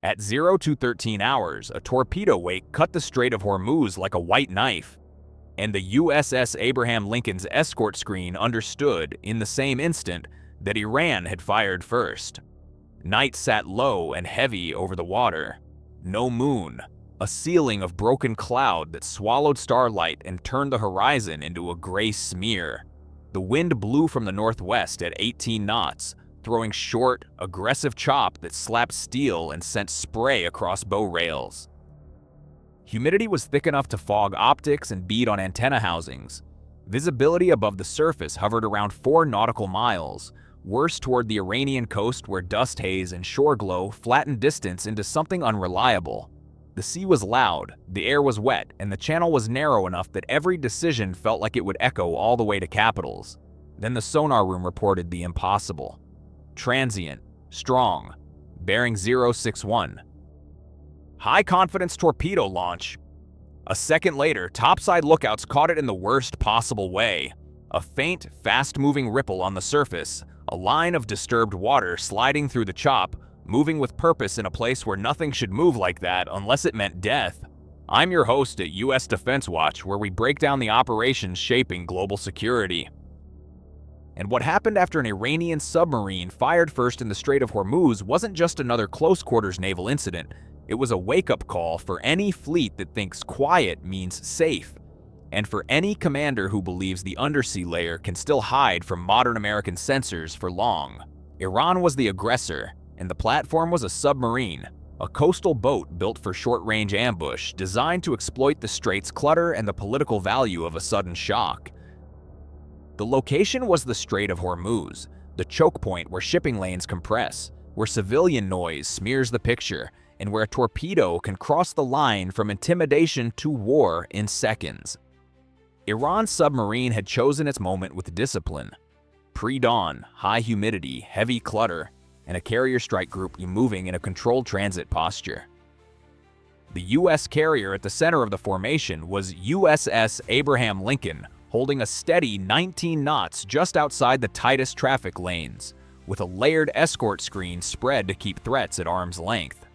At 0 to 13 hours, a torpedo wake cut the Strait of Hormuz like a white knife, and the USS Abraham Lincoln's escort screen understood, in the same instant, that Iran had fired first. Night sat low and heavy over the water. No moon, a ceiling of broken cloud that swallowed starlight and turned the horizon into a gray smear. The wind blew from the northwest at 18 knots, throwing short, aggressive chop that slapped steel and sent spray across bow rails. Humidity was thick enough to fog optics and bead on antenna housings. Visibility above the surface hovered around 4 nautical miles, worse toward the Iranian coast where dust haze and shore glow flattened distance into something unreliable. The sea was loud, the air was wet, and the channel was narrow enough that every decision felt like it would echo all the way to capitals. Then the sonar room reported the impossible. Transient, strong, bearing 061. High-confidence torpedo launch. A second later, topside lookouts caught it in the worst possible way. A faint, fast-moving ripple on the surface, a line of disturbed water sliding through the chop, moving with purpose in a place where nothing should move like that unless it meant death. I'm your host at US Defense Watch, where we break down the operations shaping global security. And what happened after an Iranian submarine fired first in the Strait of Hormuz wasn't just another close-quarters naval incident. It was a wake-up call for any fleet that thinks quiet means safe, and for any commander who believes the undersea layer can still hide from modern American sensors for long. Iran was the aggressor, and the platform was a submarine, a coastal boat built for short-range ambush designed to exploit the strait's clutter and the political value of a sudden shock. The location was the Strait of Hormuz, the choke point where shipping lanes compress, where civilian noise smears the picture, and where a torpedo can cross the line from intimidation to war in seconds. Iran's submarine had chosen its moment with discipline. Pre-dawn, high humidity, heavy clutter, and a carrier strike group moving in a controlled transit posture. The U.S. carrier at the center of the formation was USS Abraham Lincoln, holding a steady 19 knots just outside the tightest traffic lanes, with a layered escort screen spread to keep threats at arm's length.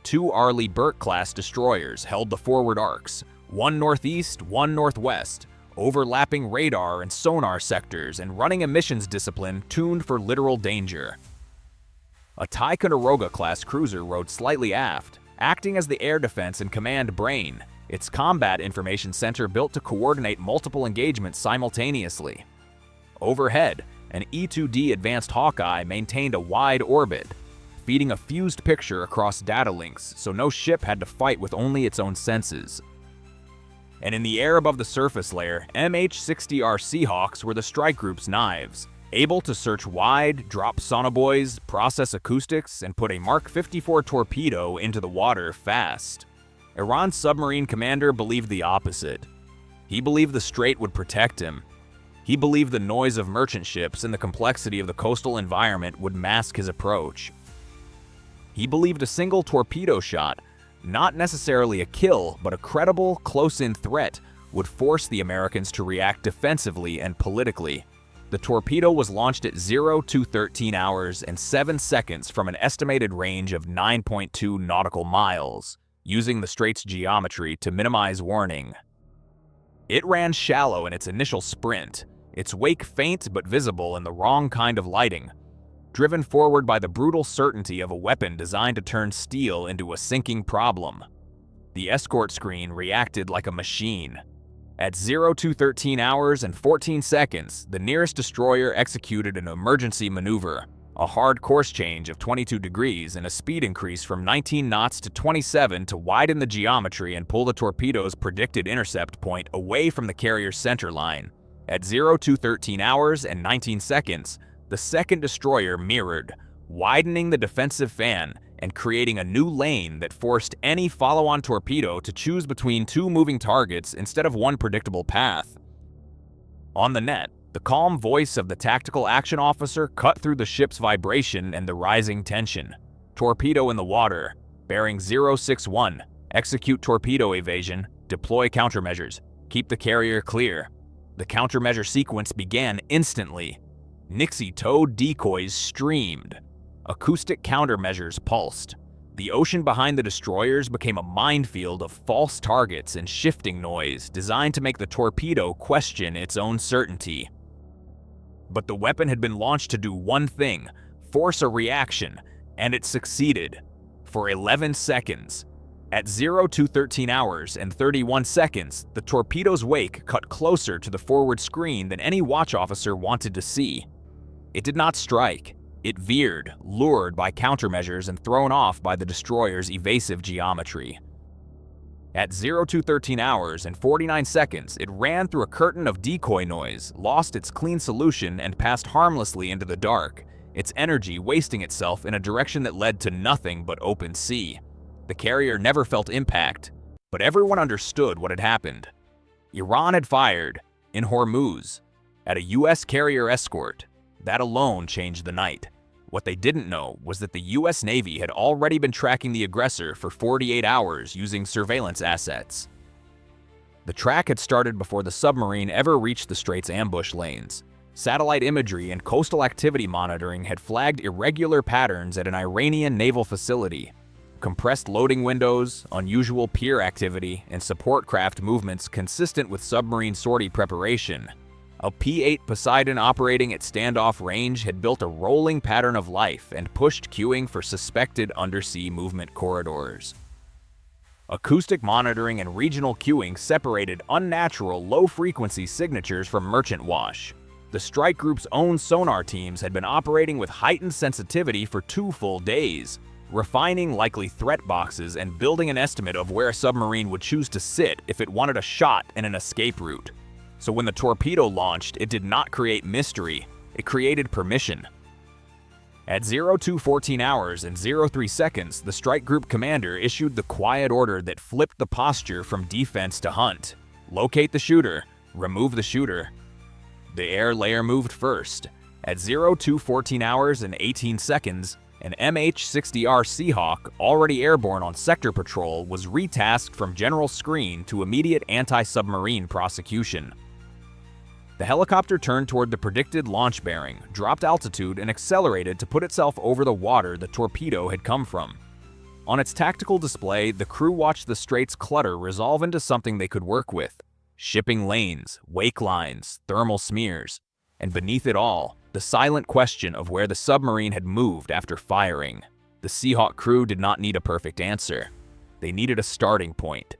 2 Arleigh Burke-class destroyers held the forward arcs, one northeast, one northwest, overlapping radar and sonar sectors and running emissions discipline tuned for literal danger. A Ticonderoga-class cruiser rode slightly aft, acting as the air defense and command brain, its combat information center built to coordinate multiple engagements simultaneously. Overhead, an E-2D Advanced Hawkeye maintained a wide orbit, feeding a fused picture across data links so no ship had to fight with only its own senses. And in the air above the surface layer, MH-60R Seahawks were the strike group's knives, able to search wide, drop sonobuoys, process acoustics, and put a Mark 54 torpedo into the water fast. Iran's submarine commander believed the opposite. He believed the strait would protect him. He believed the noise of merchant ships and the complexity of the coastal environment would mask his approach. He believed a single torpedo shot, not necessarily a kill, but a credible, close-in threat, would force the Americans to react defensively and politically. The torpedo was launched at 0 to 13 hours and 7 seconds from an estimated range of 9.2 nautical miles, using the strait's geometry to minimize warning. It ran shallow in its initial sprint, its wake faint but visible in the wrong kind of lighting, driven forward by the brutal certainty of a weapon designed to turn steel into a sinking problem. The escort screen reacted like a machine. At 0 to 13 hours and 14 seconds, the nearest destroyer executed an emergency maneuver, a hard course change of 22 degrees and a speed increase from 19 knots to 27 to widen the geometry and pull the torpedo's predicted intercept point away from the carrier's center line. At 0 to 13 hours and 19 seconds, the second destroyer mirrored, widening the defensive fan and creating a new lane that forced any follow-on torpedo to choose between 2 moving targets instead of one predictable path. On the net, the calm voice of the tactical action officer cut through the ship's vibration and the rising tension. Torpedo in the water, bearing 061, execute torpedo evasion, deploy countermeasures, keep the carrier clear. The countermeasure sequence began instantly. Nixie towed decoys streamed. Acoustic countermeasures pulsed. The ocean behind the destroyers became a minefield of false targets and shifting noise designed to make the torpedo question its own certainty. But the weapon had been launched to do one thing: force a reaction, and it succeeded. For 11 seconds. At 0213 hours and 31 seconds, the torpedo's wake cut closer to the forward screen than any watch officer wanted to see. It did not strike. It veered, lured by countermeasures and thrown off by the destroyer's evasive geometry. At 0213 hours and 49 seconds, it ran through a curtain of decoy noise, lost its clean solution, and passed harmlessly into the dark, its energy wasting itself in a direction that led to nothing but open sea. The carrier never felt impact, but everyone understood what had happened. Iran had fired, in Hormuz, at a U.S. carrier escort. That alone changed the night. What they didn't know was that the U.S. Navy had already been tracking the aggressor for 48 hours using surveillance assets. The track had started before the submarine ever reached the Strait's ambush lanes. Satellite imagery and coastal activity monitoring had flagged irregular patterns at an Iranian naval facility. Compressed loading windows, unusual pier activity, and support craft movements consistent with submarine sortie preparation. A P-8 Poseidon operating at standoff range had built a rolling pattern of life and pushed queuing for suspected undersea movement corridors. Acoustic monitoring and regional queuing separated unnatural, low-frequency signatures from merchant wash. The strike group's own sonar teams had been operating with heightened sensitivity for 2 full days, refining likely threat boxes and building an estimate of where a submarine would choose to sit if it wanted a shot and an escape route. So when the torpedo launched, it did not create mystery, it created permission. At 0214 hours and 03 seconds, the strike group commander issued the quiet order that flipped the posture from defense to hunt. Locate the shooter, remove the shooter. The air layer moved first. At 0214 hours and 18 seconds, an MH-60R Seahawk, already airborne on sector patrol, was retasked from general screen to immediate anti-submarine prosecution. The helicopter turned toward the predicted launch bearing, dropped altitude, and accelerated to put itself over the water the torpedo had come from. On its tactical display, the crew watched the Strait's clutter resolve into something they could work with: shipping lanes, wake lines, thermal smears, and beneath it all, the silent question of where the submarine had moved after firing. The Seahawk crew did not need a perfect answer. They needed a starting point.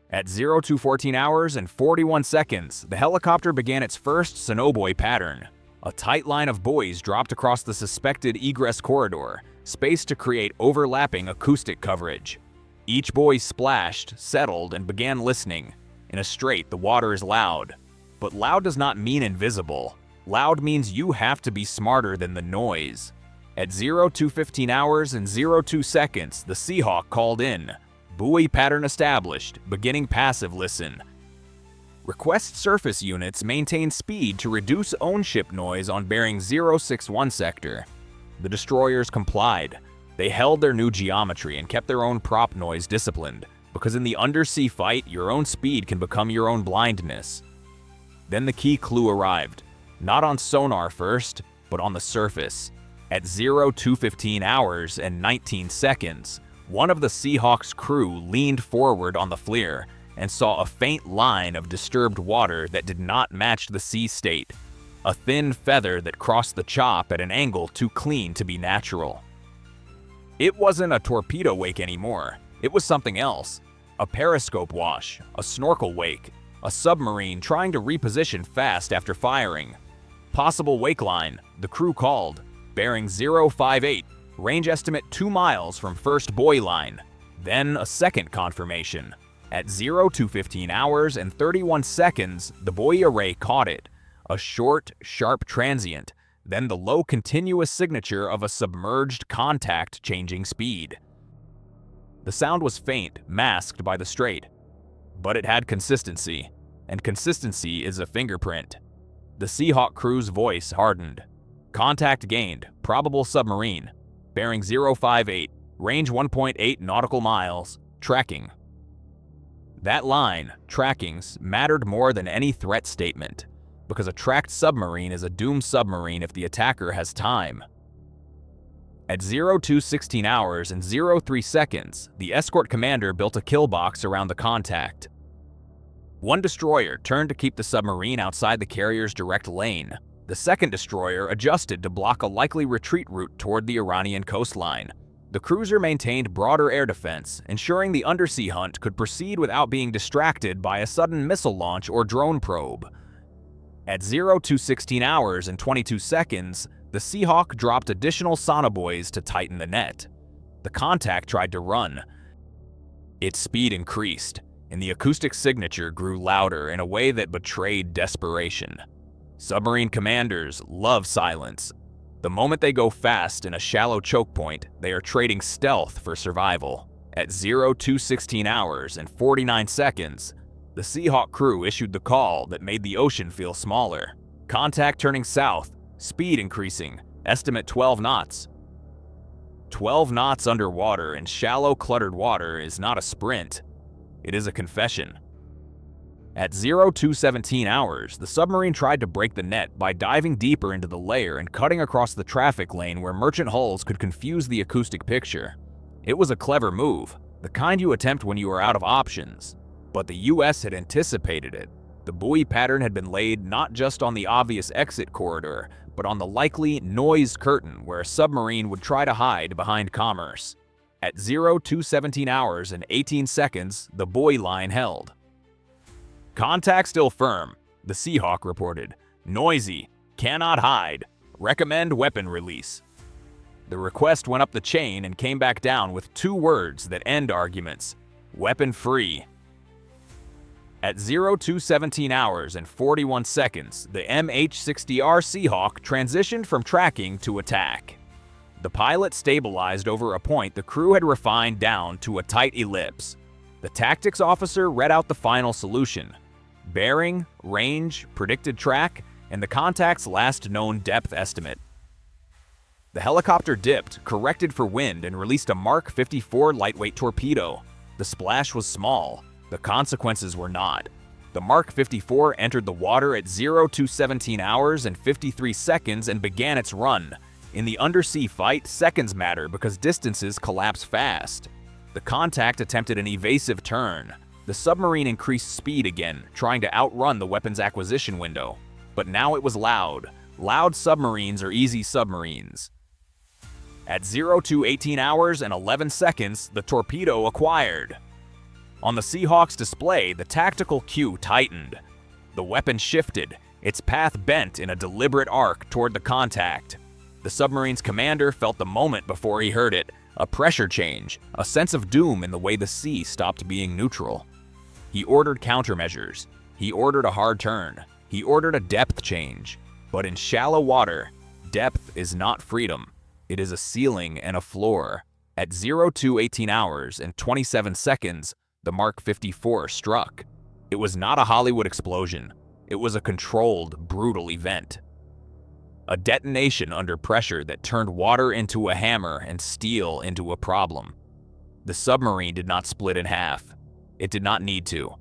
At 0214 hours and 41 seconds, the helicopter began its first sonobuoy pattern. A tight line of buoys dropped across the suspected egress corridor, spaced to create overlapping acoustic coverage. Each buoy splashed, settled, and began listening. In a strait, the water is loud. But loud does not mean invisible. Loud means you have to be smarter than the noise. At 0215 hours and 02 seconds, the Seahawk called in. Buoy pattern established, beginning passive listen. Request surface units maintain speed to reduce own ship noise on bearing 061 sector. The destroyers complied. They held their new geometry and kept their own prop noise disciplined, because in the undersea fight, your own speed can become your own blindness. Then the key clue arrived. Not on sonar first, but on the surface. At 0215 hours and 19 seconds, one of the Seahawk's crew leaned forward on the FLIR and saw a faint line of disturbed water that did not match the sea state, a thin feather that crossed the chop at an angle too clean to be natural. It wasn't a torpedo wake anymore. It was something else. A periscope wash, a snorkel wake, a submarine trying to reposition fast after firing. Possible wake line, the crew called, bearing 058. Range estimate 2 miles from first buoy line. Then a second confirmation. At 0215 hours and 31 seconds, the buoy array caught it. A short, sharp transient, then the low continuous signature of a submerged contact changing speed. The sound was faint, masked by the strait. But it had consistency, and consistency is a fingerprint. The Seahawk crew's voice hardened. Contact gained, probable submarine. Bearing 058, range 1.8 nautical miles, tracking. That line, trackings, mattered more than any threat statement, because a tracked submarine is a doomed submarine if the attacker has time. At 02:16 hours and 03 seconds, the escort commander built a kill box around the contact. One destroyer turned to keep the submarine outside the carrier's direct lane. The second destroyer adjusted to block a likely retreat route toward the Iranian coastline. The cruiser maintained broader air defense, ensuring the undersea hunt could proceed without being distracted by a sudden missile launch or drone probe. At 02:16 hours and 22 seconds, the Seahawk dropped additional sonar buoys to tighten the net. The contact tried to run. Its speed increased, and the acoustic signature grew louder in a way that betrayed desperation. Submarine commanders love silence. The moment they go fast in a shallow choke point, they are trading stealth for survival. At 02:16 hours and 49 seconds, the Seahawk crew issued the call that made the ocean feel smaller. Contact turning south, speed increasing, estimate 12 knots. 12 knots underwater in shallow, cluttered water is not a sprint. It is a confession. At 02:17 hours, the submarine tried to break the net by diving deeper into the layer and cutting across the traffic lane where merchant hulls could confuse the acoustic picture. It was a clever move, the kind you attempt when you are out of options. But the US had anticipated it. The buoy pattern had been laid not just on the obvious exit corridor, but on the likely noise curtain where a submarine would try to hide behind commerce. At 02:17 hours and 18 seconds, the buoy line held. Contact still firm, the Seahawk reported. Noisy, cannot hide, recommend weapon release. The request went up the chain and came back down with two words that end arguments: weapon free. At 02:17 hours and 41 seconds, the MH-60R Seahawk transitioned from tracking to attack. The pilot stabilized over a point the crew had refined down to a tight ellipse. The tactics officer read out the final solution: bearing, range, predicted track, and the contact's last known depth estimate. The helicopter dipped, corrected for wind, and released a Mark 54 lightweight torpedo. The splash was small. The consequences were not. The Mark 54 entered the water at 02:17 hours and 53 seconds and began its run. In the undersea fight, seconds matter because distances collapse fast. The contact attempted an evasive turn. The submarine increased speed again, trying to outrun the weapon's acquisition window. But now it was loud. Loud submarines are easy submarines. At 02:18 hours and 11 seconds, the torpedo acquired. On the Seahawk's display, the tactical cue tightened. The weapon shifted, its path bent in a deliberate arc toward the contact. The submarine's commander felt the moment before he heard it, a pressure change, a sense of doom in the way the sea stopped being neutral. He ordered countermeasures. He ordered a hard turn. He ordered a depth change. But in shallow water, depth is not freedom. It is a ceiling and a floor. At 02:18 hours and 27 seconds, the Mark 54 struck. It was not a Hollywood explosion. It was a controlled, brutal event. A detonation under pressure that turned water into a hammer and steel into a problem. The submarine did not split in half. It did not need to.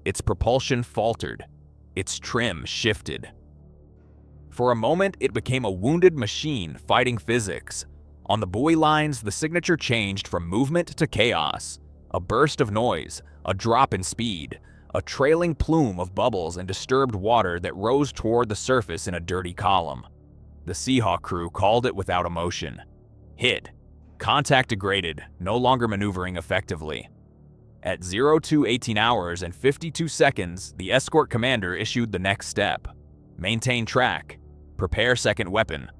Its propulsion faltered. Its trim shifted. For a moment, it became a wounded machine fighting physics. On the buoy lines, the signature changed from movement to chaos. A burst of noise, a drop in speed, a trailing plume of bubbles and disturbed water that rose toward the surface in a dirty column. The Seahawk crew called it without emotion. Hit. Contact degraded, no longer maneuvering effectively. At 02:18 hours and 52 seconds, the escort commander issued the next step. Maintain track. Prepare second weapon.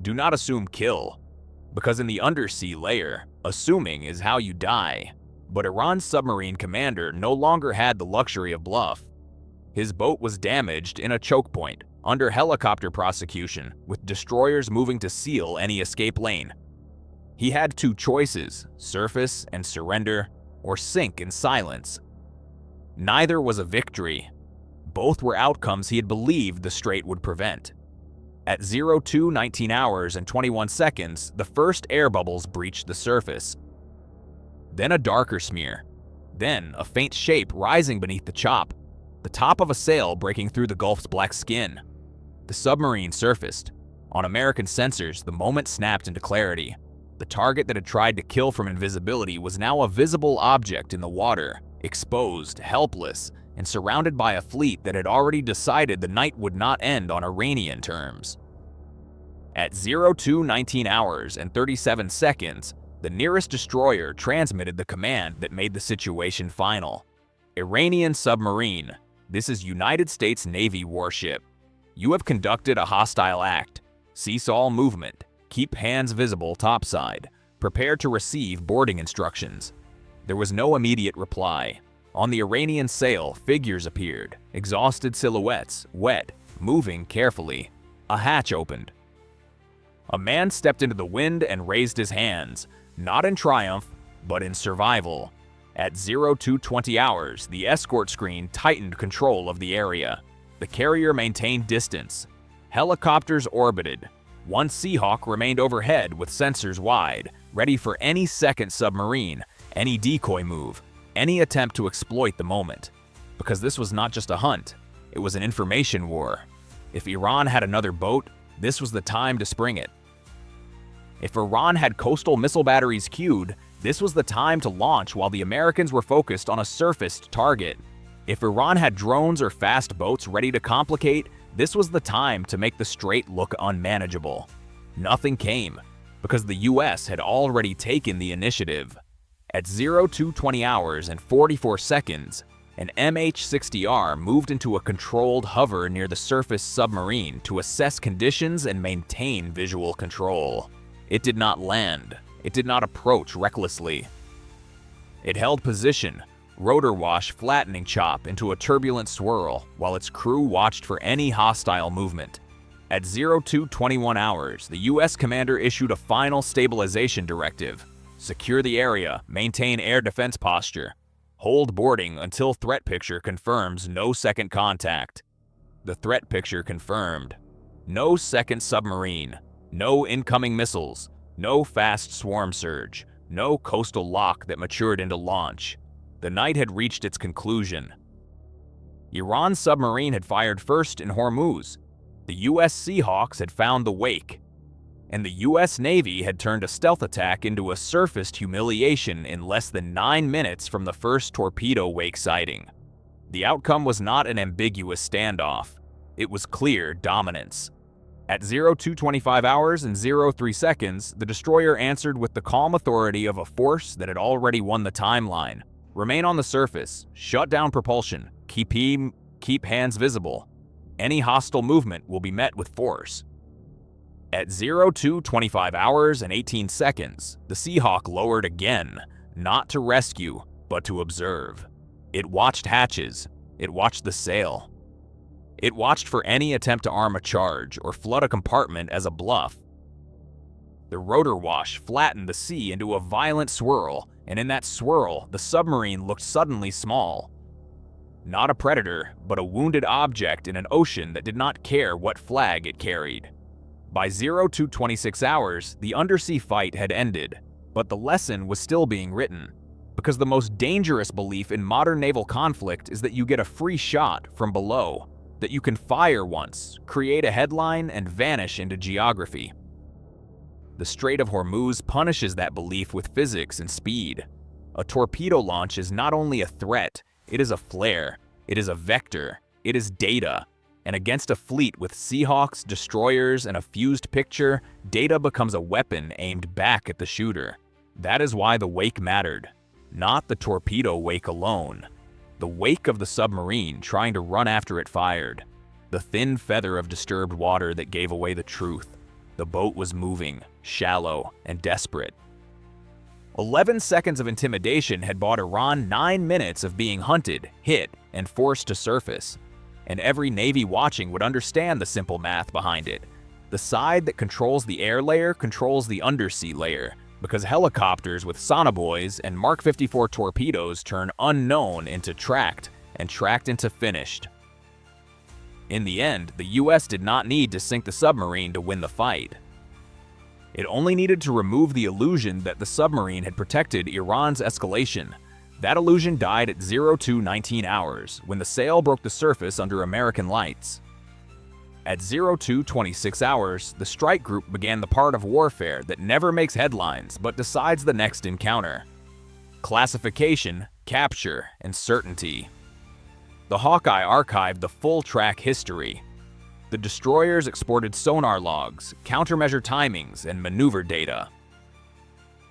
Do not assume kill, because in the undersea layer, assuming is how you die. But Iran's submarine commander no longer had the luxury of bluff. His boat was damaged in a choke point, under helicopter prosecution, with destroyers moving to seal any escape lane. He had two choices: surface and surrender, or sink in silence. Neither was a victory. Both were outcomes he had believed the strait would prevent. At 02:19 hours and 21 seconds, the first air bubbles breached the surface. Then a darker smear. Then a faint shape rising beneath the chop, the top of a sail breaking through the Gulf's black skin. The submarine surfaced, On American sensors, the moment snapped into clarity. The target that had tried to kill from invisibility was now a visible object in the water, exposed, helpless, and surrounded by a fleet that had already decided the night would not end on Iranian terms. At 02:19 hours and 37 seconds, the nearest destroyer transmitted the command that made the situation final. Iranian submarine. This is United States Navy warship. You have conducted a hostile act. Cease all movement. Keep hands visible topside. Prepare to receive boarding instructions. There was no immediate reply. On the Iranian sail, figures appeared, exhausted silhouettes, wet, moving carefully. A hatch opened. A man stepped into the wind and raised his hands, not in triumph, but in survival. At 02:20 hours, the escort screen tightened control of the area. The carrier maintained distance. Helicopters orbited. One Seahawk remained overhead with sensors wide, ready for any second submarine, any decoy move, any attempt to exploit the moment. Because this was not just a hunt, it was an information war. If Iran had another boat, this was the time to spring it. If Iran had coastal missile batteries queued, this was the time to launch while the Americans were focused on a surfaced target. If Iran had drones or fast boats ready to complicate, this was the time to make the strait look unmanageable. Nothing came, because the US had already taken the initiative. At 02:20 hours and 44 seconds, an MH-60R moved into a controlled hover near the surface submarine to assess conditions and maintain visual control. It did not land. It did not approach recklessly. It held position, rotor wash flattening chop into a turbulent swirl, while its crew watched for any hostile movement. At 02:21 hours, the US commander issued a final stabilization directive. Secure the area, maintain air defense posture. Hold boarding until threat picture confirms no second contact. The threat picture confirmed. No second submarine. No incoming missiles. No fast swarm surge. No coastal lock that matured into launch. The night had reached its conclusion. Iran's submarine had fired first in Hormuz. The US Seahawks had found the wake. And the US Navy had turned a stealth attack into a surfaced humiliation in less than 9 minutes from the first torpedo wake sighting. The outcome was not an ambiguous standoff. It was clear dominance. At 02:25 hours and 03 seconds, the destroyer answered with the calm authority of a force that had already won the timeline. Remain on the surface, shut down propulsion, keep hands visible. Any hostile movement will be met with force. At 02:25 hours and 18 seconds, the Seahawk lowered again, not to rescue, but to observe. It watched hatches. It watched the sail. It watched for any attempt to arm a charge or flood a compartment as a bluff. The rotor wash flattened the sea into a violent swirl, and in that swirl, the submarine looked suddenly small. Not a predator, but a wounded object in an ocean that did not care what flag it carried. By 02:26 hours, the undersea fight had ended, but the lesson was still being written. Because the most dangerous belief in modern naval conflict is that you get a free shot from below, that you can fire once, create a headline, and vanish into geography. The Strait of Hormuz punishes that belief with physics and speed. A torpedo launch is not only a threat, it is a flare, it is a vector, it is data. And against a fleet with Seahawks, destroyers, and a fused picture, data becomes a weapon aimed back at the shooter. That is why the wake mattered. Not the torpedo wake alone. The wake of the submarine trying to run after it fired. The thin feather of disturbed water that gave away the truth. The boat was moving, shallow, and desperate. 11 seconds of intimidation had bought Iran 9 minutes of being hunted, hit, and forced to surface. And every Navy watching would understand the simple math behind it. The side that controls the air layer controls the undersea layer, because helicopters with sonobuoys and Mark 54 torpedoes turn unknown into tracked, and tracked into finished. In the end, the US did not need to sink the submarine to win the fight. It only needed to remove the illusion that the submarine had protected Iran's escalation. That illusion died at 02:19 hours, when the sail broke the surface under American lights. At 02:26 hours, the strike group began the part of warfare that never makes headlines but decides the next encounter. Classification, capture, and certainty. The Hawkeye archived the full track history. The destroyers exported sonar logs, countermeasure timings, and maneuver data.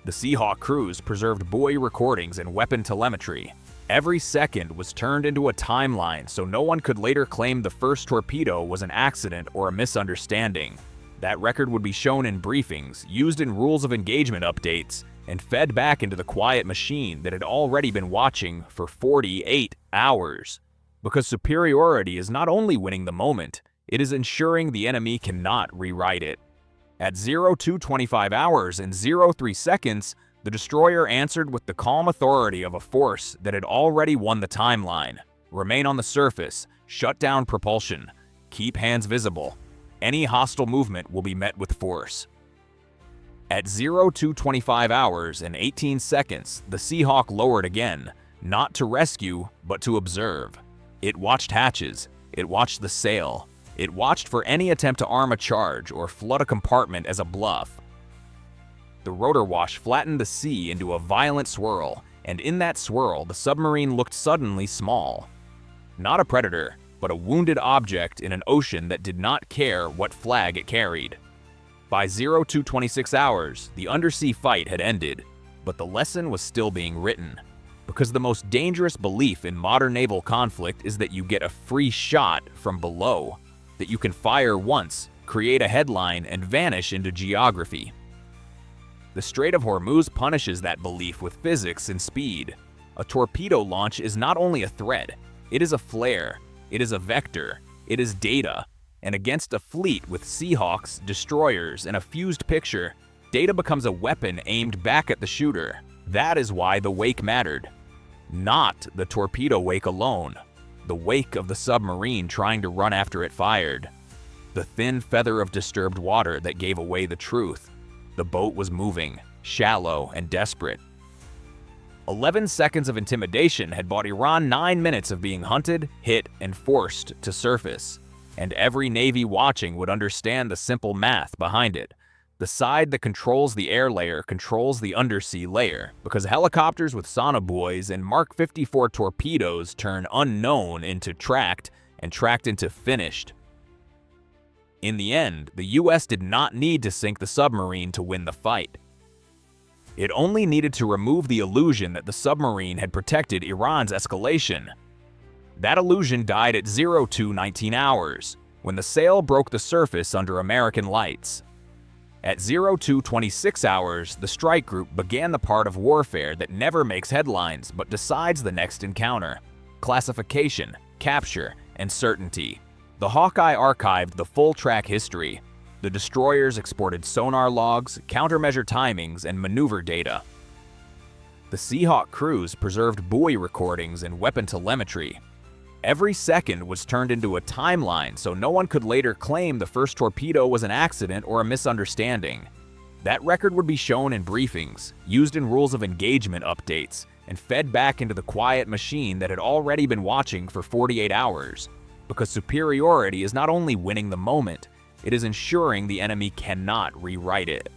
The Seahawk crews preserved buoy recordings and weapon telemetry. Every second was turned into a timeline so no one could later claim the first torpedo was an accident or a misunderstanding. That record would be shown in briefings, used in rules of engagement updates, and fed back into the quiet machine that had already been watching for 48 hours. Because superiority is not only winning the moment, it is ensuring the enemy cannot rewrite it. At 02:25 hours and 03 seconds, the destroyer answered with the calm authority of a force that had already won the timeline. Remain on the surface, shut down propulsion, keep hands visible. Any hostile movement will be met with force. At 02:25 hours and 18 seconds, the Seahawk lowered again, not to rescue, but to observe. It watched hatches, it watched the sail, it watched for any attempt to arm a charge or flood a compartment as a bluff. The rotor wash flattened the sea into a violent swirl, and in that swirl, the submarine looked suddenly small. Not a predator, but a wounded object in an ocean that did not care what flag it carried. By 02:26 hours, the undersea fight had ended, but the lesson was still being written. Because the most dangerous belief in modern naval conflict is that you get a free shot from below, that you can fire once, create a headline, and vanish into geography. The Strait of Hormuz punishes that belief with physics and speed. A torpedo launch is not only a threat, it is a flare, it is a vector, it is data. And against a fleet with Seahawks, destroyers, and a fused picture, data becomes a weapon aimed back at the shooter. That is why the wake mattered. Not the torpedo wake alone. The wake of the submarine trying to run after it fired. The thin feather of disturbed water that gave away the truth. The boat was moving, shallow and desperate. 11 seconds of intimidation had bought Iran 9 minutes of being hunted, hit, and forced to surface. And every Navy watching would understand the simple math behind it. The side that controls the air layer controls the undersea layer, because helicopters with Sonar buoys and Mark 54 torpedoes turn unknown into tracked, and tracked into finished. In the end, the US did not need to sink the submarine to win the fight. It only needed to remove the illusion that the submarine had protected Iran's escalation. That illusion died at 02:19 hours, when the sail broke the surface under American lights. At 02:26 hours, the strike group began the part of warfare that never makes headlines but decides the next encounter. Classification, capture, and certainty. The Hawkeye archived the full track history. The destroyers exported sonar logs, countermeasure timings, and maneuver data. The Seahawk crews preserved buoy recordings and weapon telemetry. Every second was turned into a timeline so no one could later claim the first torpedo was an accident or a misunderstanding. That record would be shown in briefings, used in rules of engagement updates, and fed back into the quiet machine that had already been watching for 48 hours. Because superiority is not only winning the moment, it is ensuring the enemy cannot rewrite it.